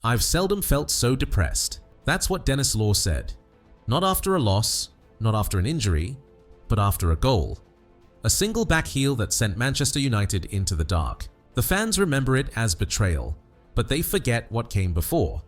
"I've seldom felt so depressed." That's what Denis Law said. Not after a loss, not after an injury, but after a goal. A single back heel that sent Manchester United into the dark. The fans remember it as betrayal, but they forget what came before.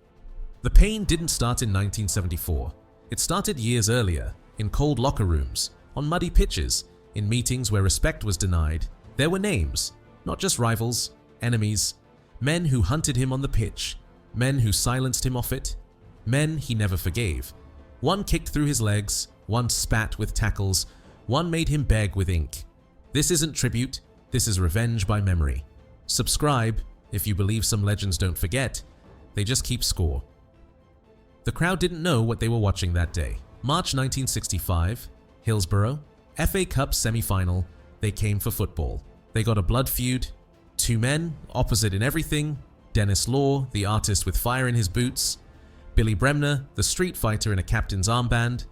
The pain didn't start in 1974. It started years earlier, in cold locker rooms, on muddy pitches, in meetings where respect was denied. There were names, not just rivals, enemies, men who hunted him on the pitch, men who silenced him off it, men he never forgave. One kicked through his legs, one spat with tackles, one made him beg with ink. This isn't tribute, this is revenge by memory. Subscribe if you believe some legends don't forget, they just keep score. The crowd didn't know what they were watching that day. March 1965, Hillsborough, FA Cup semi-final, they came for football. They got a blood feud, two men, opposite in everything, Denis Law, the artist with fire in his boots, Billy Bremner, the street fighter in a captain's armband.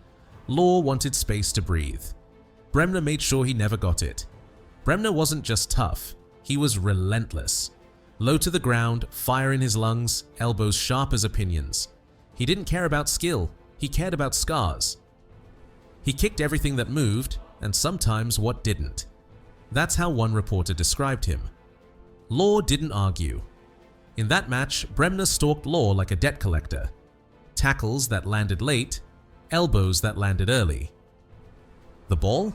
Law wanted space to breathe. Bremner made sure he never got it. Bremner wasn't just tough, he was relentless. Low to the ground, fire in his lungs, elbows sharp as opinions. He didn't care about skill, he cared about scars. He kicked everything that moved, and sometimes what didn't. That's how one reporter described him. Law didn't argue. In that match, Bremner stalked Law like a debt collector. Tackles that landed late, elbows that landed early. The ball?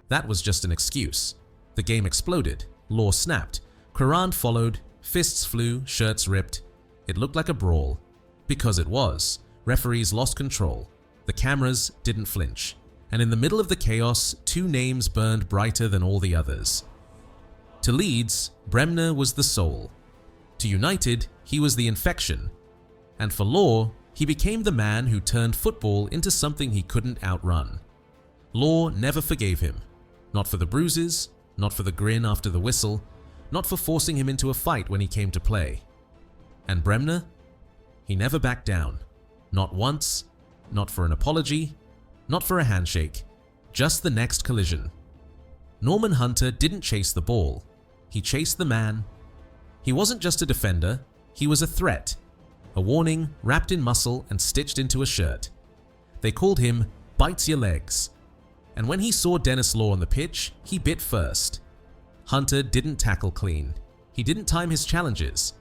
That was just an excuse. The game exploded, Law snapped, Quran followed, fists flew, shirts ripped. It looked like a brawl. Because it was. Referees lost control. The cameras didn't flinch. And in the middle of the chaos, two names burned brighter than all the others. To Leeds, Bremner was the soul. To United, he was the infection. And for Law, he became the man who turned football into something he couldn't outrun. Law never forgave him. Not for the bruises, not for the grin after the whistle, not for forcing him into a fight when he came to play. And Bremner? He never backed down. Not once, not for an apology, not for a handshake, just the next collision. Norman Hunter didn't chase the ball. He chased the man. He wasn't just a defender, he was a threat. A warning wrapped in muscle and stitched into a shirt. They called him Bites Your Legs. And when he saw Denis Law on the pitch, he bit first. Hunter didn't tackle clean. He didn't time his challenges.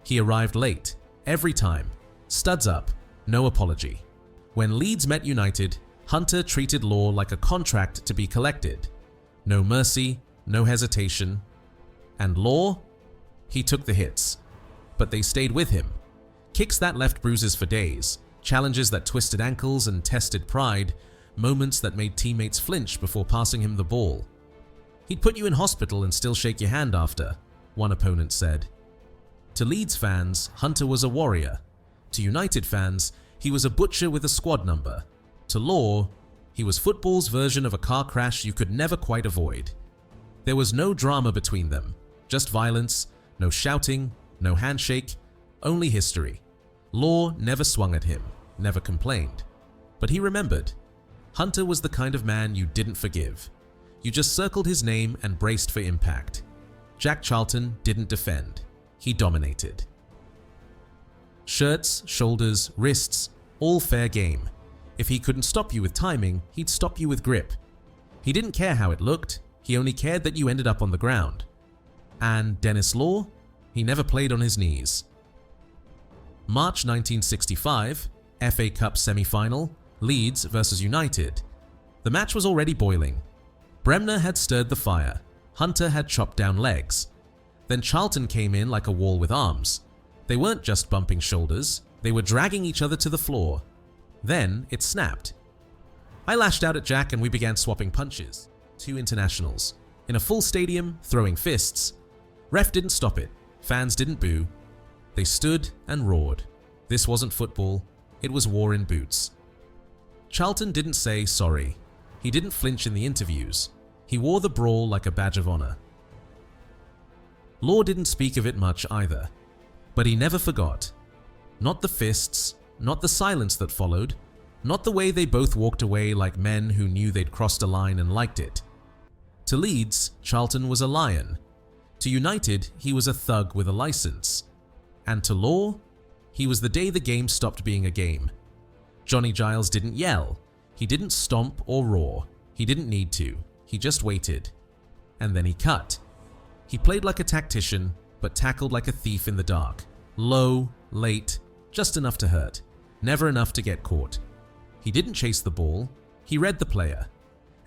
He arrived late, every time. Studs up, no apology. When Leeds met United, Hunter treated Law like a contract to be collected. No mercy, no hesitation. And Law? He took the hits. But they stayed with him. Kicks that left bruises for days, challenges that twisted ankles and tested pride, moments that made teammates flinch before passing him the ball. He'd put you in hospital and still shake your hand after, one opponent said. To Leeds fans, Hunter was a warrior. To United fans, he was a butcher with a squad number. To Law, he was football's version of a car crash you could never quite avoid. There was no drama between them, just violence, no shouting, no handshake, only history. Law never swung at him, never complained. But he remembered. Hunter was the kind of man you didn't forgive. You just circled his name and braced for impact. Jack Charlton didn't defend. He dominated. Shirts, shoulders, wrists, all fair game. If he couldn't stop you with timing, he'd stop you with grip. He didn't care how it looked, he only cared that you ended up on the ground. And Denis Law? He never played on his knees. March 1965, FA Cup semi-final, Leeds versus United. The match was already boiling. Bremner had stirred the fire. Hunter had chopped down legs. Then Charlton came in like a wall with arms. They weren't just bumping shoulders, they were dragging each other to the floor. Then it snapped. I lashed out at Jack and we began swapping punches. Two internationals. In a full stadium, throwing fists. Ref didn't stop it. Fans didn't boo. They stood and roared. This wasn't football, it was war in boots. Charlton didn't say sorry. He didn't flinch in the interviews. He wore the brawl like a badge of honor. Law didn't speak of it much either. But he never forgot. Not the fists, not the silence that followed, not the way they both walked away like men who knew they'd crossed a line and liked it. To Leeds, Charlton was a lion. To United, he was a thug with a license. And to Law, He was the day the game stopped being a game. Johnny Giles didn't yell. He didn't stomp or roar. He didn't need to. He just waited. And then he cut. He played like a tactician, but tackled like a thief in the dark. Low, late, just enough to hurt. Never enough to get caught. He didn't chase the ball. He read the player.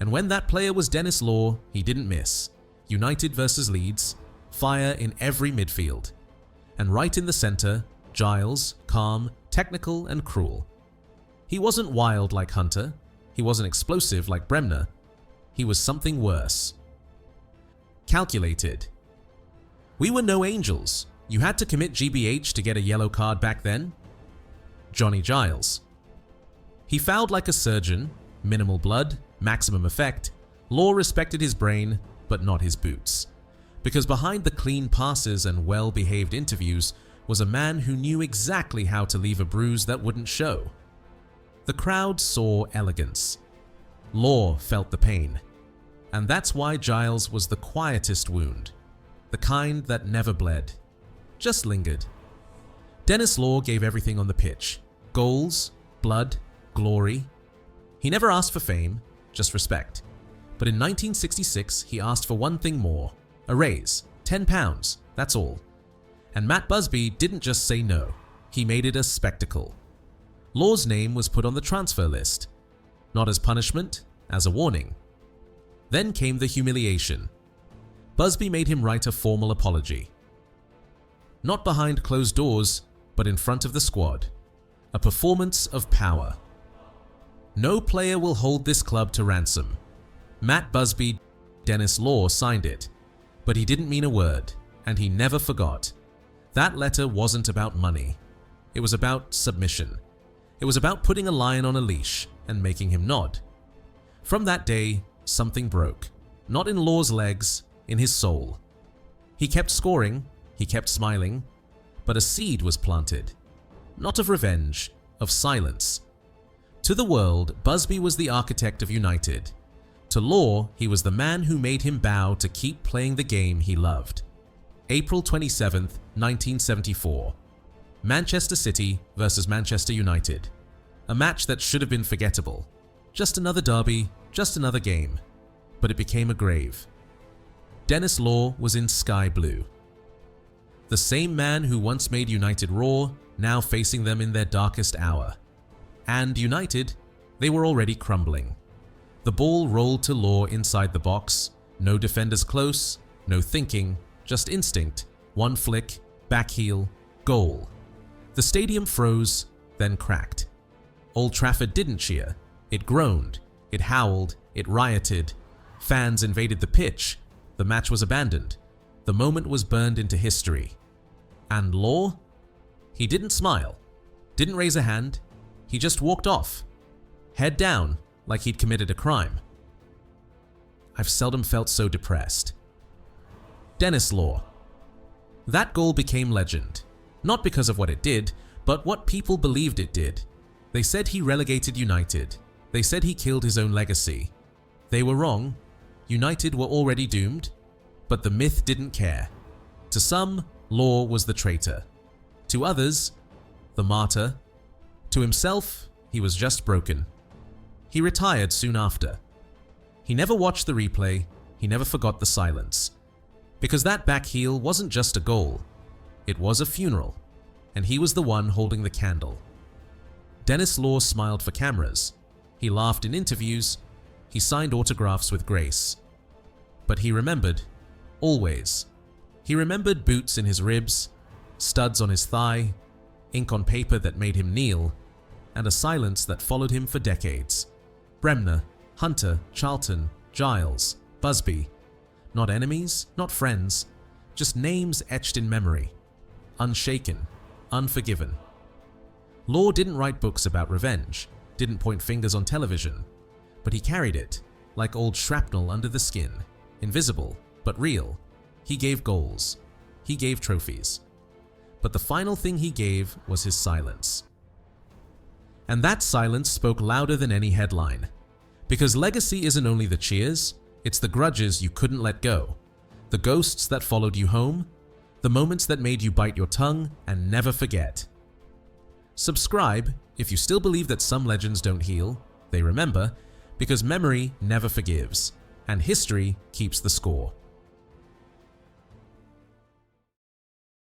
And when that player was Denis Law, he didn't miss. United versus Leeds, fire in every midfield. And right in the center, Giles, calm, technical, and cruel. He wasn't wild like Hunter. He wasn't explosive like Bremner. He was something worse. Calculated. We were no angels. You had to commit GBH to get a yellow card back then. Johnny Giles. He fouled like a surgeon, minimal blood, maximum effect. Law respected his brain, but not his boots. Because behind the clean passes and well-behaved interviews was a man who knew exactly how to leave a bruise that wouldn't show. The crowd saw elegance. Law felt the pain. And that's why Giles was the quietest wound. The kind that never bled. Just lingered. Denis Law gave everything on the pitch. Goals, blood, glory. He never asked for fame, just respect. But in 1966, he asked for one thing more. A raise, £10, that's all. And Matt Busby didn't just say no. He made it a spectacle. Law's name was put on the transfer list. Not as punishment, as a warning. Then came the humiliation. Busby made him write a formal apology. Not behind closed doors, but in front of the squad. A performance of power. No player will hold this club to ransom. Matt Busby, Denis Law signed it. But he didn't mean a word, and he never forgot. That letter wasn't about money. It was about submission. It was about putting a lion on a leash and making him nod. From that day, something broke. Not in Law's legs, in his soul. He kept scoring, he kept smiling, but a seed was planted. Not of revenge, of silence. To the world, Busby was the architect of United. To Law, he was the man who made him bow to keep playing the game he loved. April 27, 1974. Manchester City versus Manchester United. A match that should have been forgettable. Just another derby, just another game. But it became a grave. Denis Law was in sky blue. The same man who once made United roar, now facing them in their darkest hour. And United, they were already crumbling. The ball rolled to Law inside the box, no defenders close, no thinking, just instinct, one flick, back heel, goal. The stadium froze, then cracked. Old Trafford didn't cheer, it groaned, it howled, it rioted. Fans invaded the pitch, the match was abandoned, the moment was burned into history. And Law? He didn't smile, didn't raise a hand, he just walked off, head down, like he'd committed a crime. I've seldom felt so depressed. Denis Law. That goal became legend, not because of what it did, but what people believed it did. They said he relegated United. They said he killed his own legacy. They were wrong. United were already doomed, but the myth didn't care. To some, Law was the traitor. To others, the martyr. To himself, he was just broken. He retired soon after. He never watched the replay, he never forgot the silence. Because that back heel wasn't just a goal, it was a funeral, and he was the one holding the candle. Denis Law smiled for cameras, he laughed in interviews, he signed autographs with grace. But he remembered, always. He remembered boots in his ribs, studs on his thigh, ink on paper that made him kneel, and a silence that followed him for decades. Bremner, Hunter, Charlton, Giles, Busby. Not enemies, not friends, just names etched in memory. Unshaken, unforgiven. Law didn't write books about revenge, didn't point fingers on television, but he carried it, like old shrapnel under the skin, invisible, but real. He gave goals. He gave trophies. But the final thing he gave was his silence. And that silence spoke louder than any headline. Because legacy isn't only the cheers, it's the grudges you couldn't let go, the ghosts that followed you home, the moments that made you bite your tongue and never forget. Subscribe if you still believe that some legends don't heal, they remember, because memory never forgives, and history keeps the score.